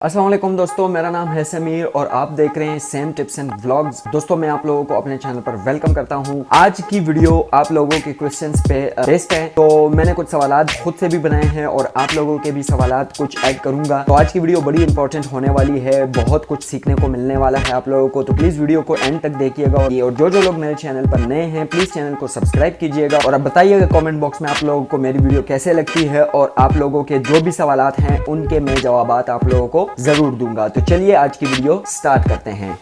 अस्सलाम वालेकुम दोस्तों, मेरा नाम है समीर और आप देख रहे हैं सेम टिप्स एंड व्लॉग्स। दोस्तों मैं आप लोगों को अपने चैनल पर वेलकम करता हूं। आज की वीडियो आप लोगों के क्वेश्चंस पे बेस्ड है, तो मैंने कुछ सवालात खुद से भी बनाए हैं और आप लोगों के भी सवालात कुछ ऐड करूंगा। तो आज की वीडियो बड़ी इंपॉर्टेंट होने वाली है, बहुत कुछ सीखने को मिलने वाला है आप लोगों को, तो प्लीज वीडियो को एंड तक देखिएगा। और जो लोग मेरे चैनल पर नए हैं प्लीज चैनल को सब्सक्राइब कीजिएगा और अब बताइएगा कॉमेंट बॉक्स में आप लोगों को मेरी वीडियो कैसे लगती है और आप लोगों के जो भी सवालात हैं उनके मैं जवाबात आप लोगों को जरूर दूंगा। तो चलिए आज की वीडियो स्टार्ट करते हैं।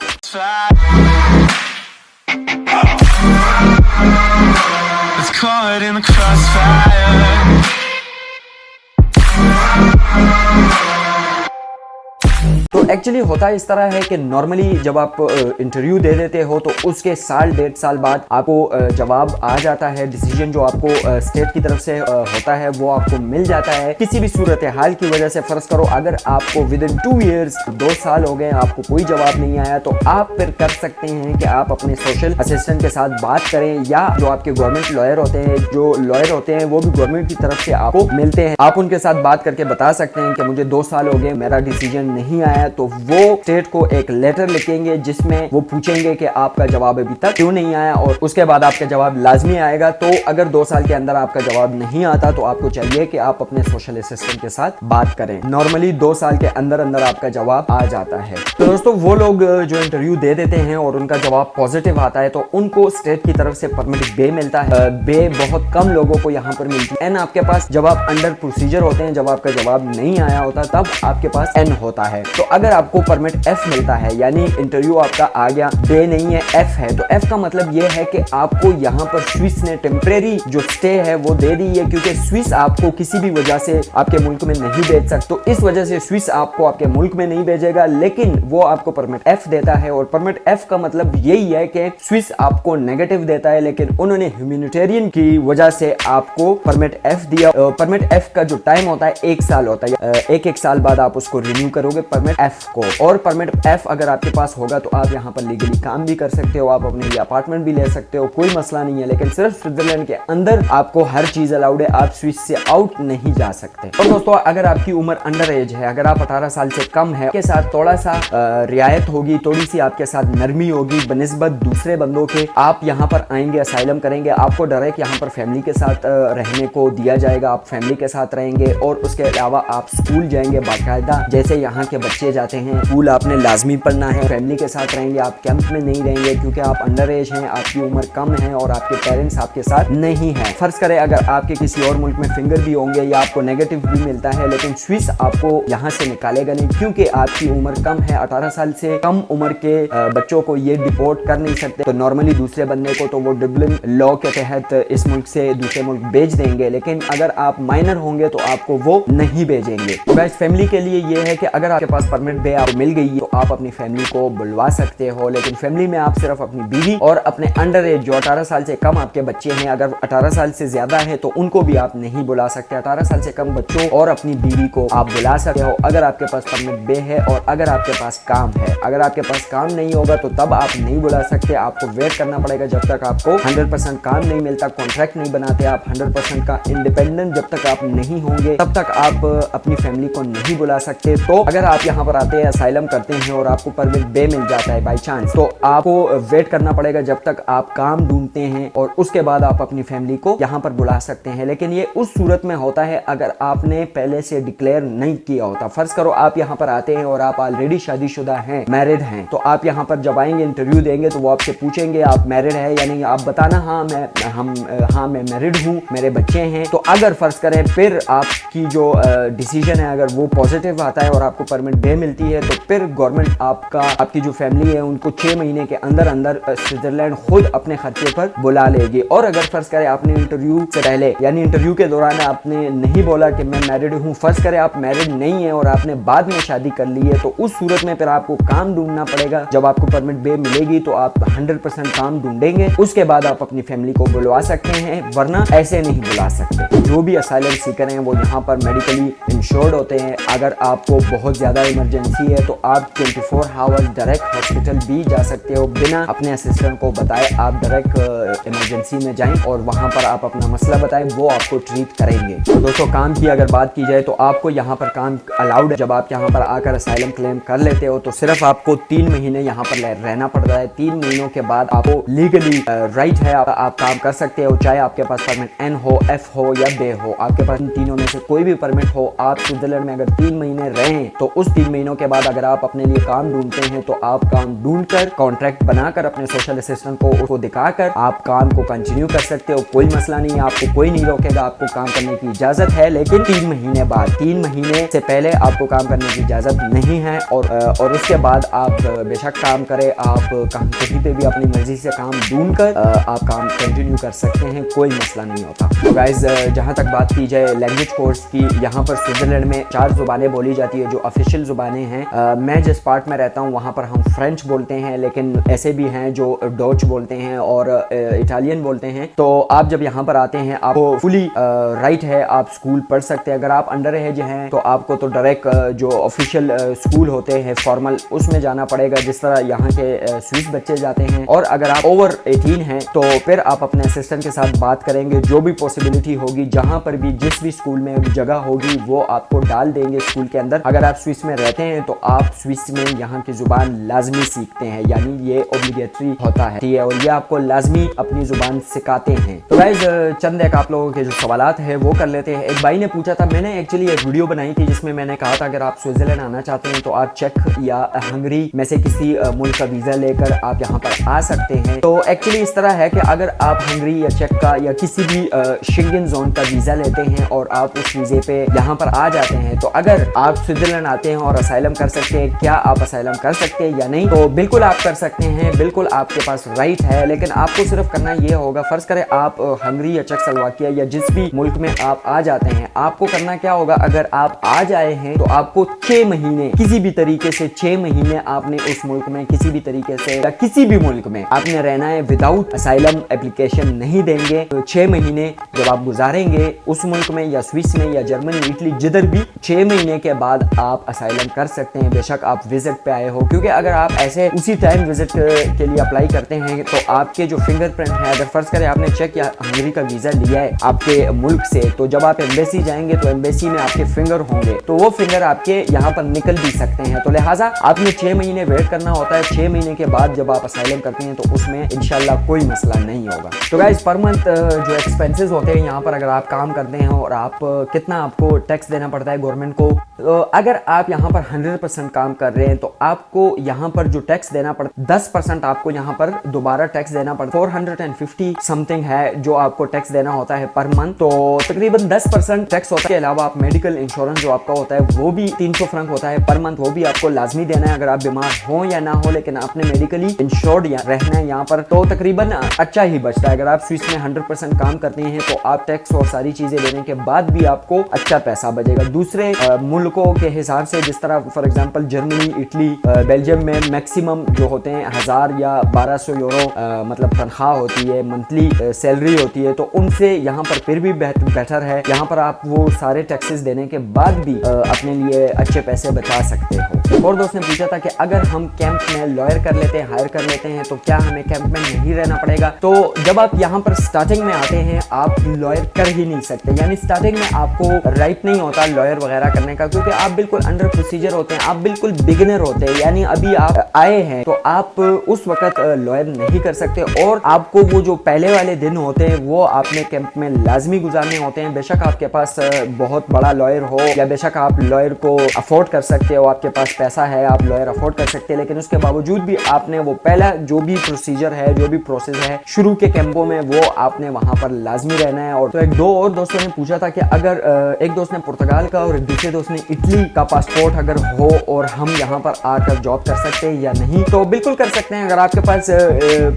तो एक्चुअली होता इस तरह है कि नॉर्मली जब आप इंटरव्यू दे देते हो तो उसके साल 1.5 साल बाद आपको जवाब आ जाता है। डिसीजन जो आपको स्टेट की तरफ से होता है वो आपको मिल जाता है। किसी भी सूरत हाल की वजह से फर्ज करो अगर आपको विद इन 2 ईयर्स 2 साल हो गए आपको कोई जवाब नहीं आया, तो आप फिर कर सकते हैं कि आप अपने सोशल असिस्टेंट के साथ बात करें, या जो आपके गवर्नमेंट लॉयर होते हैं, जो लॉयर होते हैं वो भी गवर्नमेंट की तरफ से आपको मिलते हैं। आप उनके साथ बात करके बता सकते हैं कि मुझे 2 साल हो गए, मेरा डिसीजन नहीं आया, तो वो स्टेट को एक लेटर लिखेंगे जिसमें वो पूछेंगे कि आपका जवाब अभी तक क्यों नहीं आया, और उसके बाद आपका जवाब लाजमी आएगा। तो अगर 2 साल के अंदर आपका जवाब नहीं आता तो आपको चाहिए कि आप अपने सोशल असिस्टेंट के साथ बात करें। नॉर्मली 2 साल के अंदर अंदर आपका जवाब आ जाता है। तो दोस्तों वो लोग जो इंटरव्यू दे देते हैं और उनका जवाब पॉजिटिव आता है तो उनको स्टेट की तरफ से परमिट बे मिलता है। बे बहुत कम लोगों को यहाँ पर मिलती है। एन आपके पास जब आप अंडर प्रोसीजर होते हैं, जब आपका जवाब नहीं आया होता तब आपके पास एन होता है। तो अगर आपको परमिट एफ मिलता है यानी इंटरव्यू आपका आ गया, बे नहीं है एफ है, तो एफ का मतलब यह है कि आपको यहाँ पर स्विस ने टेम्परेरी जो स्टे है वो दे दी है, क्योंकि स्विस आपको किसी भी वजह से आपके मुल्क में नहीं भेज सकते। तो इस वजह से स्विस आपको आपके मुल्क में नहीं भेजेगा, लेकिन वो आपको परमिट एफ देता है। और परमिट एफ का मतलब यही है कि स्विस आपको नेगेटिव देता है, लेकिन उन्होंने ह्यूमैनिटेरियन की वजह से आपको परमिट एफ दिया। परमिट एफ का जो टाइम होता है 1 साल होता है, एक साल बाद आप उसको रिन्यू करोगे परमिट एफ को। और परमिट एफ अगर आपके पास होगा तो आप यहाँ पर लीगली काम भी कर सकते हो, आप अपने लिए अपार्टमेंट भी ले सकते हो, कोई मसला नहीं है। लेकिन सिर्फ स्विट्जरलैंड के अंदर आपको हर चीज अलाउड है, आप स्विस से आउट नहीं जा सकते। और दोस्तों अगर आपकी उम्र अंडर एज है, अगर आप 18 साल से कम है, के साथ थोड़ा सा रियायत होगी, थोड़ी सी आपके साथ नरमी होगी बनिस्बत दूसरे बंदों के। आप यहाँ पर आएंगे, असाइलम करेंगे, आपको डर है कि यहाँ पर फैमिली के साथ रहने को दिया जाएगा, आप फैमिली के साथ रहेंगे। और उसके अलावा आप स्कूल जाएंगे बाकायदा, जैसे यहाँ के बच्चे जाते हैं स्कूल आपने लाजमी पढ़ना है, फैमिली के साथ रहेंगे, आप कैंप में नहीं रहेंगे क्योंकि आप अंडर एज हैं, आपकी उम्र कम है और आपके पेरेंट्स आपके साथ नहीं है। फर्ज करें अगर आपके किसी और मुल्क में फिंगर भी होंगे या आपको नेगेटिव भी मिलता है, लेकिन स्विस आपको यहाँ से निकालेगा नहीं क्योंकि आपकी उम्र कम है। 18 साल से कम उम्र के बच्चों को ये डिपोर्ट कर नहीं सकते, तो नॉर्मली दूसरे बंदे को तो वो डब्लिन लॉ के तहत इस मुल्क से दूसरे मुल्क भेज देंगे, लेकिन अगर आप माइनर होंगे तो आपको वो नहीं भेजेंगे। गाइस फैमिली के लिए ये है कि अगर आपके पास परमिट बे आपको मिल गई तो आप अपनी फैमिली को बुलवा सकते हो, लेकिन फैमिली में आप सिर्फ अपनी बीवी और अपने अंडर एज जो 18 साल से कम आपके बच्चे हैं, अगर 18 साल से ज्यादा है तो उनको भी आप नहीं बुला सकते। 18 साल से कम बच्चों और अपनी बीवी को आप बुला सकते हो अगर आपके पास परमिट बे है और अगर आपके पास काम है। अगर आपके पास काम नहीं होगा तो तब आप नहीं बुला सकते, आपको वेट करना पड़ेगा जब तक आपको 100% काम नहीं मिलता, कॉन्ट्रैक्ट नहीं बनाते आप 100% का इंडिपेंडेंट जब तक आप नहीं होंगे तब तक आप अपनी फैमिली को नहीं बुला सकते। तो अगर आप यहाँ पर आते हैं, असाइलम करते हैं और आपको परमिट बे मिल जाता है बाई चांस, तो आपको वेट करना पड़ेगा जब तक आप काम ढूंढते हैं और उसके बाद आप अपनी फैमिली को यहाँ पर बुला सकते हैं। लेकिन ये उस सूरत में होता है अगर आपने पहले से डिक्लेयर नहीं किया होता। फर्ज करो आप यहाँ पर आते हैं और आप ऑलरेडी शादीशुदा हैं, मैरिड हैं, तो आप यहाँ पर जब आएंगे इंटरव्यू देंगे तो वो आपसे पूछेंगे आप मैरिड है यानी आप बताना हाँ मैं मैरिड हूँ, मेरे बच्चे हैं। तो अगर फर्ज करें फिर आपकी जो डिसीजन है अगर वो पॉजिटिव आता है और आपको परमिट बे मिलती है, तो फिर गवर्नमेंट आपकी जो फैमिली है उनको 6 महीने के अंदर अंदर स्विट्जरलैंड खुद अपने खर्चे पर बुला लेगी। और अगर फर्ज करें आपने इंटरव्यू से पहले यानी इंटरव्यू के दौरान आपने नहीं बोला कि मैं मैरिड हूँ, फर्ज करें आप मैरिड नहीं है और आपने बाद में शादी कर ली है, तो उस सूरत में फिर आपको काम ढूंढना पड़ेगा। जब आपको परमिट बे मिलेगी तो आप 100% काम ढूंढेंगे, उसके बाद आप अपनी फैमिली को बुलवा सकते हैं, वरना ऐसे नहीं बुला सकते। जो भी असाइलम सीकर हैं वो यहाँ पर मेडिकली इंश्योर्ड होते हैं। अगर आपको बहुत ज्यादा इमरजेंसी है तो आप 24 आवर्स डायरेक्ट हॉस्पिटल भी जा सकते हो बिना अपने असिस्टेंट को बताए। आप डायरेक्ट इमरजेंसी में जाएं और वहां पर आप अपना मसला बताएं, वो आपको ट्रीट करेंगे। तो दोस्तों काम की अगर बात की जाए तो आपको यहाँ पर काम अलाउड है। जब आप यहाँ पर आकर असाइलम क्लेम कर लेते हो तो सिर्फ आपको 3 महीने यहाँ पर रहना पड़ता है। 3 महीनों के बाद आपको लीगली राइट है, आप काम कर सकते हो, चाहे आपके पास परमिट N हो, F हो या बे हो। आपके पास इन तीनों में से कोई भी परमिट हो, आप स्विट्जरलैंड में अगर 3 महीने रहें तो उस 3 महीनों के बाद अगर आप अपने लिए काम ढूंढते हैं तो आप काम ढूंढकर कॉन्ट्रैक्ट बनाकर अपने सोशल असिस्टेंट को उसको दिखाकर आप काम को कंटिन्यू कर सकते हो। कोई मसला नहीं है, आपको कोई नहीं रोकेगा, आपको काम करने की इजाजत है, लेकिन 3 महीने बाद, 3 महीने से पहले आपको काम करने की इजाजत नहीं है। और उसके बाद आप बेशक काम करें, आप कहीं पे भी अपनी मर्जी से काम ढूंढकर आप काम कंटिन्यू कर सकते हैं, कोई मसला नहीं होता। तो गाइज जहाँ तक बात की जाए लैंग्वेज कोर्स की, यहाँ पर स्विट्जरलैंड में 4 जुबानें बोली जाती है जो ऑफिशियल जुबानें हैं। मैं जिस पार्ट में रहता हूँ वहाँ पर हम फ्रेंच बोलते हैं, लेकिन ऐसे भी हैं जो डच बोलते हैं और इटालियन बोलते हैं। तो आप जब यहाँ पर आते हैं आपको फुली राइट है, आप स्कूल पढ़ सकते हैं। अगर आप अंडर एज हैं तो आपको तो डायरेक्ट जो ऑफिशियल स्कूल होते हैं फॉर्मल, उसमें जाना पड़ेगा जिस तरह यहाँ के स्विस बच्चे जाते हैं। और अगर आप ओवर 18 हैं तो फिर आप अपने असिस्टेंट के साथ बात करेंगे, जो भी पॉसिबिलिटी होगी, जहाँ पर भी जिस भी स्कूल में जगह होगी वो आपको डाल देंगे स्कूल के अंदर। अगर आप स्विस में रहते हैं तो आप स्विस में यहाँ की जुबान लाजमी सीखते हैं, यानी ये ऑब्लिगेटरी होता है, ठीक है, और ये आपको लाजमी अपनी जुबान सिखाते हैं। तो गाइस चंद एक आप लोगों के जो सवालात हैं वो कर लेते हैं। एक भाई ने पूछा था, मैंने एक्चुअली एक वीडियो बनाई थी जिसमें मैंने कहा था अगर आप स्विट्जरलैंड आना चाहते हैं तो आप चेक या हंगरी में से किसी मुल्क का वीज़ा लेकर आप यहाँ पर आ सकते हैं। तो एक्चुअली इस तरह है कि अगर आप हंगरी या चेक का या किसी भी शेंगन जोन का वीज़ा लेते हैं और आप उस वीज़े पे यहाँ पर आ जाते हैं, तो अगर आप स्विट्जरलैंड आते हैं और असाइलम कर सकते हैं, क्या आप असाइलम कर सकते हैं या नहीं? तो बिल्कुल आप कर सकते हैं, बिल्कुल आपके पास राइट है, लेकिन आपको सिर्फ करना ये होगा, फर्ज करें आप हंगरी या चेक स्लोवाकिया या जिस भी मुल्क में आप आ जाते हैं, आपको करना क्या होगा, अगर आप आ जाए हैं तो आपको 6 महीने किसी भी तरीके से 6 महीने आपने उस मुल्क में किसी भी तरीके से या किसी भी मुल्क में आपने रहना है विदाउट असाइलम एप्लीकेशन नहीं देंगे। तो 6 महीने जब आप गुजारेंगे उस मुल्क में या स्विस में या जर्मनी, इटली, जिधर भी, 6 महीने के बाद आप असाइलम कर सकते हैं, बेशक आप विजिट पे आए हो। क्योंकि अगर आप ऐसे उसी टाइम विजिट के लिए अप्लाई करते हैं तो आपके जो फिंगरप्रिंट है, अगर फर्ज करें आपने चेक या हंगरी का वीजा लिया है आपके मुल्क से, तो जब आप एम्बेसी जाएंगे तो एम्बेसी में आपके फिंगर होंगे, तो वो फिंगर आपके यहाँ पर निकल भी सकते हैं। तो लिहाजा आपने 6 महीने वेट करना होता है। 6 महीने के बाद जब आप असाइलम करते हैं तो उसमें इंशाल्लाह कोई मसला नहीं होगा। तो गाइस पर मंथ जो एक्सपेंसेस होते हैं यहाँ पर, अगर आप काम करते हैं और आप कितना आपको टैक्स देना पड़ता है गवर्नमेंट को, तो अगर आप यहाँ पर 100% काम कर रहे हैं तो आपको यहाँ पर जो टैक्स देना पड़ता है 10% आपको यहाँ पर दोबारा टैक्स देना पड़ता है। 450 समथिंग है जो आपको टैक्स देना होता है पर मंथ। तो तकरीबन 10% टैक्स होता है। के अलावा आप मेडिकल इंश्योरेंस जो आपका होता है वो भी 300 फ्रैंक होता है पर मंथ, वो भी आपको लाजमी देना है अगर आप बीमार हो या ना हो, लेकिन आपने मेडिकली इंश्योर्ड रहना है यहाँ पर, तो तकरीबन अच्छा ही बचता है। अगर आप स्विस में 100% काम करते हैं तो आप टैक्स और सारी चीजें देने के बाद भी आपको अच्छा पैसा बचेगा। दूसरे मुल्कों के हिसाब से, जिस तरह for example Germany, Italy, Belgium में मैक्सिमम जो होते हैं 1000 या 1200 यूरो मतलब तनख्वाह होती है, मंथली सैलरी होती है, तो उनसे यहाँ पर फिर भी बेटर है। यहाँ पर आप वो सारे टैक्सेस देने के बाद भी अपने लिए अच्छे पैसे बचा सकते हो। और दोस्त ने पूछा था कि अगर हम कैंप में लॉयर कर लेते हैं, हायर कर लेते हैं, तो क्या हमें कैंप में नहीं रहना पड़ेगा? तो जब आप यहाँ पर स्टार्टिंग में आते हैं आप लॉयर कर ही नहीं सकते, यानी स्टार्टिंग में आपको राइट नहीं होता लॉयर वगैरह करने का, क्योंकि आप बिल्कुल अंडर प्रोसीजर होते हैं, आप बिल्कुल बिगिनर होते हैं, यानी अभी आप आए हैं तो आप उस वक्त लॉयर नहीं कर सकते। और आपको वो जो पहले वाले दिन होते हैं वो आपने कैंप में लाजमी गुजारने होते हैं। बेशक आपके पास बहुत बड़ा लॉयर हो या बेशक आप लॉयर को अफोर्ड कर सकते हो, आपके पास पैसा है, आप लॉयर अफोर्ड कर सकते हैं, लेकिन उसके बावजूद भी आपने वो पहला जो भी प्रोसीजर है, जो भी प्रोसेस है शुरू के कैंपों में, वो आपने वहां पर लाजमी रहना है। और तो एक दो और दोस्तों ने पूछा था कि अगर एक दोस्त ने पुर्तगाल का और एक दूसरे दोस्त ने इटली का पासपोर्ट अगर हो और हम यहाँ पर आकर जॉब कर सकते हैं या नहीं, तो बिल्कुल कर सकते हैं। अगर आपके पास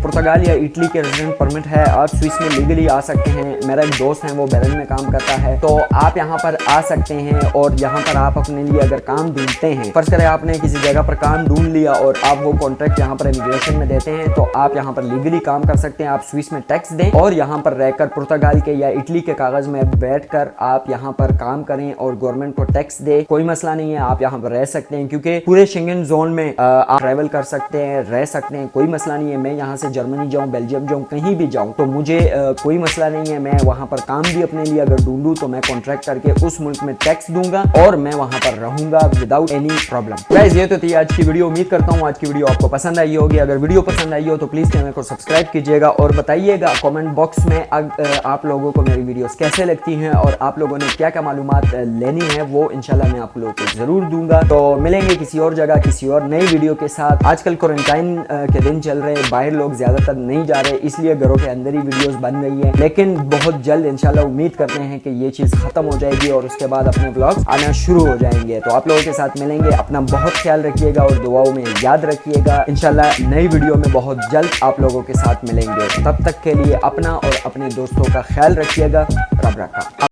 पुर्तगाल या इटली के रेजिडेंट परमिट है, आप स्विस में लीगली आ सकते हैं। मेरा एक दोस्त है वो बेरन में काम करता है, तो आप यहाँ पर आ सकते हैं और यहाँ पर आप अपने लिए अगर काम ढूंढते हैं, फर्ज करें आपने किसी जगह पर काम ढूंढ लिया और आप वो कॉन्ट्रैक्ट यहाँ पर इमिग्रेशन में देते हैं, तो आप यहाँ पर लीगली काम कर सकते हैं। आप स्विस में टैक्स दें और यहाँ पर रहकर पुर्तगाल के या इटली के कागज में बैठकर आप यहाँ पर काम करें और गवर्नमेंट को टैक्स दे सकते, कोई मसला नहीं है, आप यहाँ पर रह सकते हैं क्योंकि पूरे शेंगन जोन में आप ट्रैवल कर सकते हैं, रह सकते हैं, कोई मसला नहीं है। मैं यहाँ से जर्मनी जाऊँ, बेल्जियम जाऊँ, कहीं भी जाऊँ तो मुझे कोई मसला नहीं है। मैं वहाँ पर काम भी अपने लिए अगर ढूंढूं तो मैं कॉन्ट्रैक्ट करके उस मुल्क में टैक्स दूंगा और मैं वहाँ पर रहूंगा विदाउट एनी प्रॉब्लम। गाइस ये तो थी आज की वीडियो। उम्मीद करता हूँ आज की वीडियो आपको पसंद आई होगी। अगर वीडियो पसंद आई हो तो प्लीज चैनल को सब्सक्राइब कीजिएगा और बताइएगा कमेंट बॉक्स में आप लोगों को मेरी वीडियोस कैसे लगती हैं और आप लोगों ने क्या क्या मालूमात लेनी है, वो इंशाल्लाह मैं आप लोगों को जरूर दूंगा। तो मिलेंगे किसी और जगह किसी और नई वीडियो के साथ। आजकल क्वारंटाइन के दिन चल रहे, बाहर लोग ज्यादातर नहीं जा रहे, इसलिए घरों के अंदर ही वीडियोस बन रही है, लेकिन बहुत जल्द इंशाल्लाह उम्मीद करते हैं कि ये चीज खत्म हो जाएगी और उसके बाद अपने व्लॉग्स आना शुरू हो जाएंगे। तो आप लोगों के साथ मिलेंगे, अपना बहुत ख्याल रखिएगा और दुआओं में याद रखिएगा। इंशाल्लाह नई वीडियो में बहुत जल्द आप लोगों के साथ मिलेंगे। तब तक के लिए अपना और अपने दोस्तों का ख्याल रखिएगा। रब रखा।